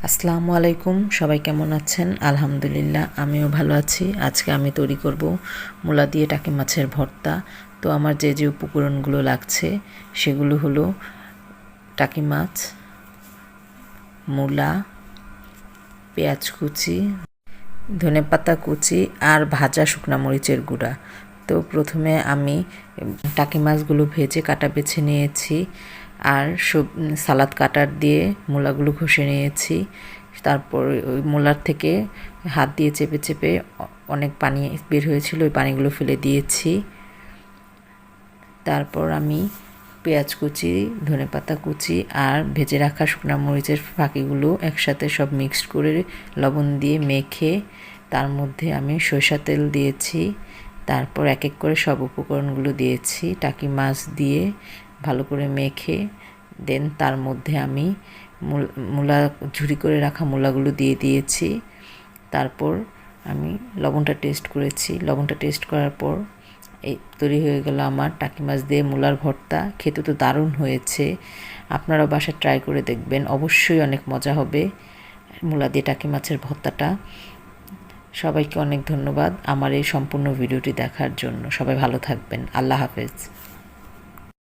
আসসালামু আলাইকুম, সবাই কেমন আছেন? আলহামদুলিল্লাহ, আমিও ভালো আছি। আজকে আমি তৈরি করব মূলা দিয়ে টাকি মাছের ভর্তা। তো আমার যে উপকরণগুলো লাগছে সেগুলো হলো টাকি মাছ, মূলা, পেঁয়াজ কুচি, ধনেপাতা কুচি আর ভাজা শুকনা মরিচের গুঁড়া। তো প্রথমে আমি টাকি মাছগুলো ভেজে কাটা বেছে নিয়েছি, আর সালাদ কাটার দিয়ে মূলাগুলো ঘষে নিয়েছি। তারপর ওই মূলার থেকে হাত দিয়ে চেপে চেপে অনেক পানি বের হয়েছিল, ওই পানিগুলো ফেলে দিয়েছি। তারপর আমি পেঁয়াজ কুচি, ধনেপাতা কুচি আর ভেজে রাখা শুকনা মরিচের ফাঁকিগুলো একসাথে সব মিক্সড করে লবণ দিয়ে মেখে তার মধ্যে আমি সরিষা তেল দিয়েছি। তারপর এক এক করে সব উপকরণগুলো দিয়েছি, টাকি মাছ দিয়ে ভালো করে মেখে দেন তার মধ্যে আমি মূলা ঝুরি করে রাখা মূলাগুলো দিয়ে দিয়েছি। তারপর আমি লবণটা টেস্ট করেছি। লবণটা টেস্ট করার পর এই তৈরি হয়ে গেল আমার টাকি মাছ দিয়ে মূলার ভর্তা। খেতে তো দারুণ হয়েছে, আপনারাও বাসায় ট্রাই করে দেখবেন, অবশ্যই অনেক মজা হবে মূলা দিয়ে টাকি মাছের ভর্তাটা। সবাইকে অনেক ধন্যবাদ আমার এই সম্পূর্ণ ভিডিওটি দেখার জন্য। সবাই ভালো থাকবেন। আল্লাহ হাফেজ।